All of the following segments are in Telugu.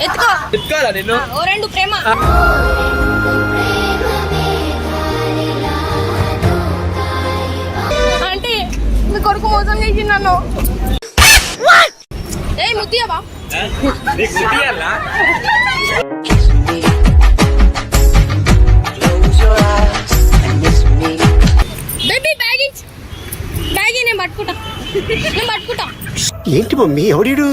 ఎత్తుకోరా నిన్ను ఓ రెండు ప్రేమ అంటే మీ కొడుకు మోసం చేసి నన్ను ఏ ముత్తియవా బేబీ బ్యాగేజ్ బ్యాగ్ నేను పట్టుకుంటా ఏంటి మమ్మీ ఎవడు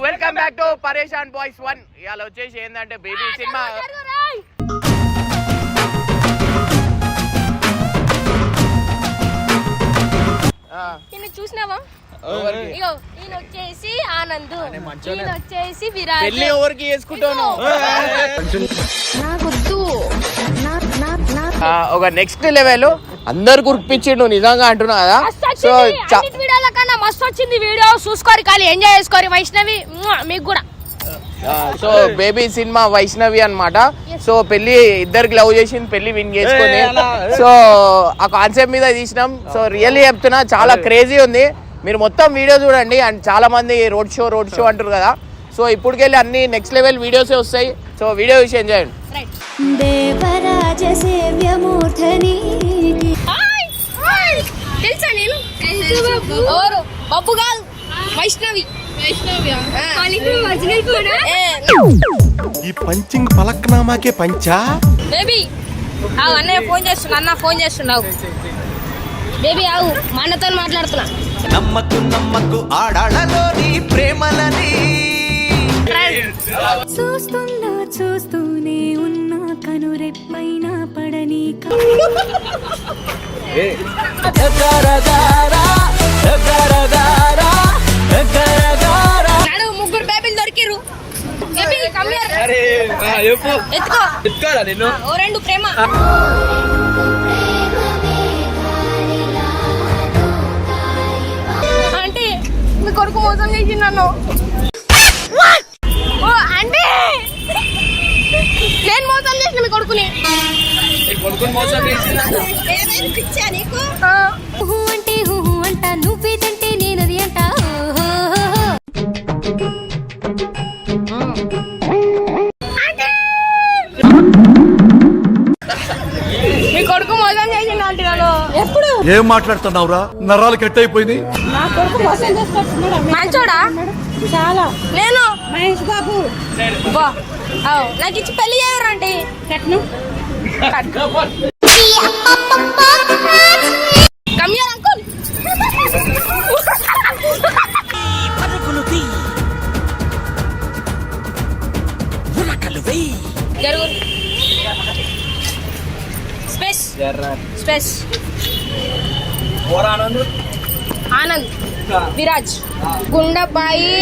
వెల్కమ్ బ్యాక్ టు పరేషాన్ బాయ్స్ 1. ఇవాళ వచ్చేసి ఏంటంటే బేబీ సినిమా చూసినావా ఈయన వచ్చేసి ఆనంద్, ఈయన వచ్చేసి విరాజ్. పెళ్లి ఎవరికి చేసుకుంటాను ఒక నెక్స్ట్ లెవెల్ అందరు గుర్తించిండు నిజంగా అంటున్నా కదా. సో వీడియోల కన్నా మస్తు వచ్చింది వీడియో, చూసుకోరు ఖాళీ ఎంజాయ్ చేసుకోరు. వైష్ణవి మీకు కూడా. సో బేబీ సినిమా వైష్ణవి అన్నమాట. సో పెళ్లి ఇద్దరికి లవ్ చేసింది, పెళ్లి విన్ చేసుకుని. సో ఆ కాన్సెప్ట్ మీద తీసినాం. సో రియల్లీ చెప్తున్నా చాలా క్రేజీ ఉంది. మీరు మొత్తం వీడియో చూడండి. అండ్ చాలా మంది రోడ్ షో అంటారు కదా. సో ఇప్పటికెళ్ళి అన్ని నెక్స్ట్ లెవెల్ వీడియోసే వస్తాయి. సో వీడియో చూసి ఎంజాయ్ చేయండి. తెలుసా నేను బాబు కాదు వైష్ణవి. ఈ పంచింగ్ పలక్నామాకే పంచా బేబీ ఆవు అన్నయ్య ఫోన్ చేస్తున్నా. అన్న ఫోన్ చేస్తున్నావు బేబీ ఆవు మా అన్నతో మాట్లాడుతున్నా. నమ్మకు ఆడాళ్ళలోని ప్రేమలని చూస్తూనే ఉన్నా కనురెప్పైన పడని ముగ్గురు బేబీలు దొరికిరు. ఎత్తుకోరా నిన్ను ఓ రెండు ప్రేమ అంటే మీ కొడుకు మోసం చేసి నన్ను. అంటే నేను మోసం చేసిన మీ కొడుకుని. అంటే అంట నువ్వేదంటే నేనది అంట. మీ కొడుకు మోసం చేసిండు అంటే నన్ను. ఎప్పుడు ఏం మాట్లాడుతున్నావురా? నరాలు కట్ అయిపోయింది. మంచోడా చాలా. నేను మహేష్ బాబు నాకు ఇచ్చి పెళ్లి చేయరండి. కమ్యార్ అంకుల్ జరుగు స్పేస్ ఆనంద్ విరాజ్ గుండపాయి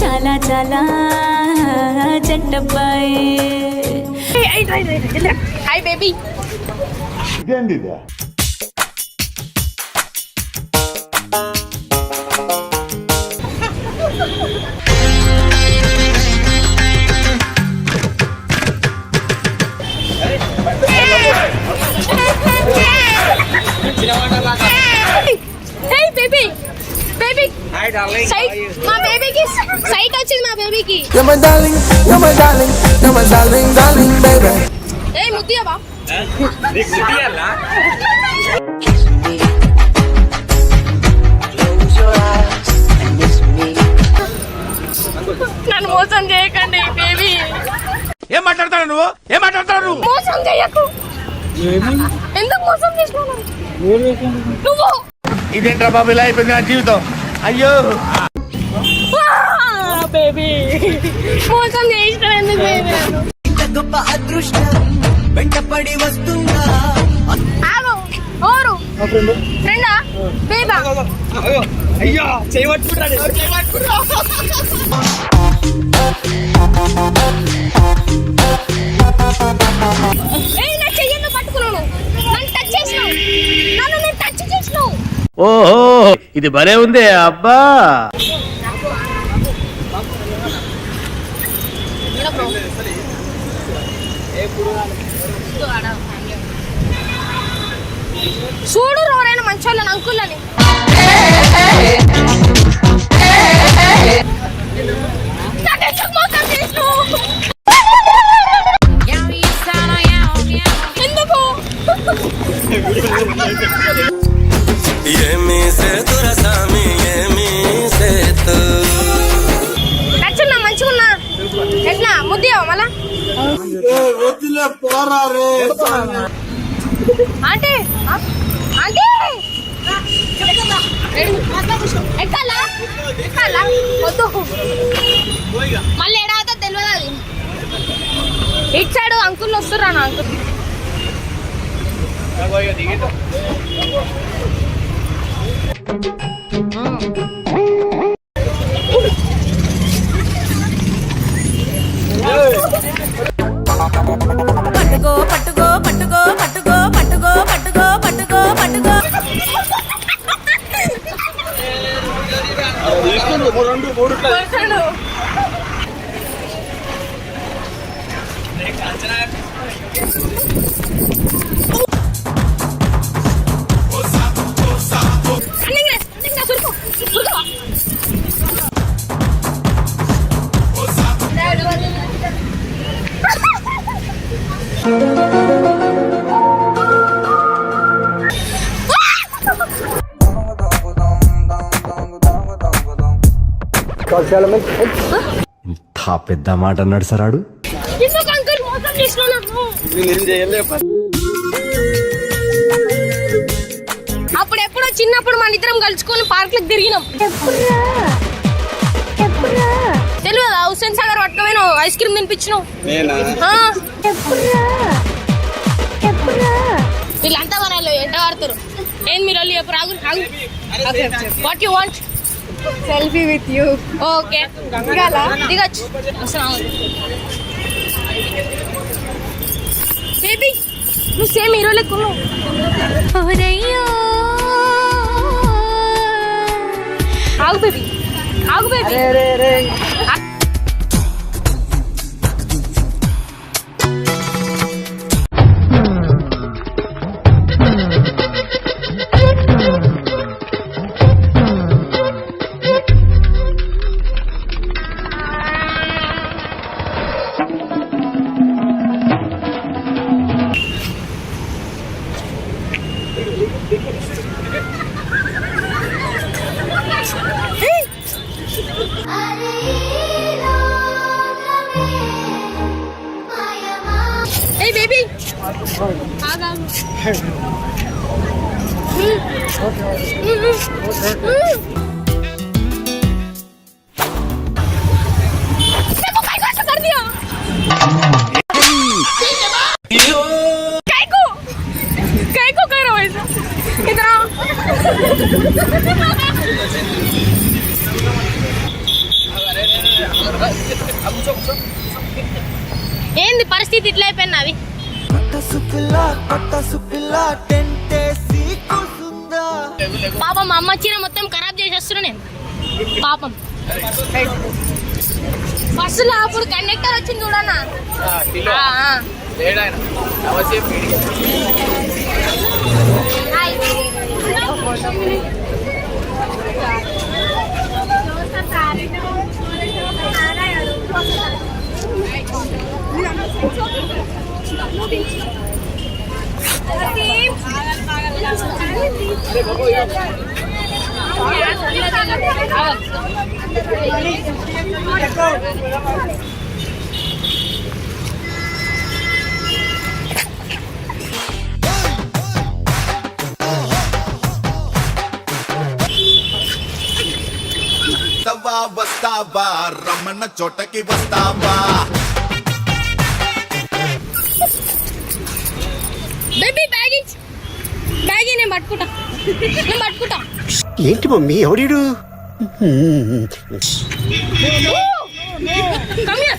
చాలా చెట్టబ్బాయి. Hi baby. మా బేబీకి సైట్ వచ్చింది. మా బేబీకి ఏ ముత్తియవా నన్ను మోసం చేయకండి బేబీ. ఏం మాట్లాడతావు నువ్వు? మోసం చేయకు. ఎందుకు మోసం చేసినావు నువ్వు? ఇదేంట్రా బాబు ఇలా అయిపోయింది నా జీవితం. అయ్యో బేబీ మోసం చేసిన ఎందుకు బేబీ? గొప్ప అదృష్టం వెంటపడి వస్తుందా? ఫ్రెండా బేబా? అయ్యో చేయబట్టుకుంటాడు. నా చెయ్యను పట్టుకున్నాను. నన్ను టచ్ చేసినావు. నన్ను టచ్ చేసినావు. ఓహో ఇది భలే ఉంది అబ్బా. చూడు ఎవరైనా మంచి వాళ్ళని అంకుల్ని ఎందుకు నచ్చున్నా మంచిగున్నా ఎట్లా ముద్దేవా మళ్ళా ఆంటీ ఆంటీ ఎక్కాలా ఎక్కాలా వద్దు మళ్ళీ ఏడావుతా తెలియదు అది ఇటు సైడ్ అంకుల్ వస్తుర్రా నా అంకుల్ పట్టుకో పట్టుకో పట్టుకో పట్టుకో పట్టుకో పట్టుకో పట్టుకో పట్టుకో ఇంత పెద్ద మాట అన్నాడు సరాడు. ఎందుకు అంకుల్ మోసం చేసినావు అప్పుడు ఎప్పుడో చిన్నప్పుడు మన ఇద్దరం కలుసుకొని పార్క్ లకు తిరిగినాం తెలియదా హుస్సేన్ సాగర్ పట్టుకోమైన ఐస్ క్రీమ్ తినిపించినావు వీళ్ళంతా వరాలు ఎంట వాడతారు ఏం మీరు వాళ్ళు చెప్పు రాగు రాగు what you want selfie with you okay దిగచ్చు బేబీ నువ్వు సేమ్ హీరో లెక్క ఉన్నావు ఆగు బేబీ ఆగు బేబీ Hey baby. कर दिया काय को कर रहा है इतना ఏంది పరిస్థితి ఇట్లా అయిపోయింది అవి పాపం మా అమ్మ చీర మొత్తం ఖరాబ్ చేసేస్తున్నా నేను పాపం బస్సులో అప్పుడు కండక్టర్ వచ్చింది చూడన్నా వస్తావా రమ్మన్న చోటకి వస్తావా బేబీ బ్యాగేజ్ బ్యాగీ నేను పట్టుకుంటా ఏంటి మమ్మీ ఎవడీడు? Come here.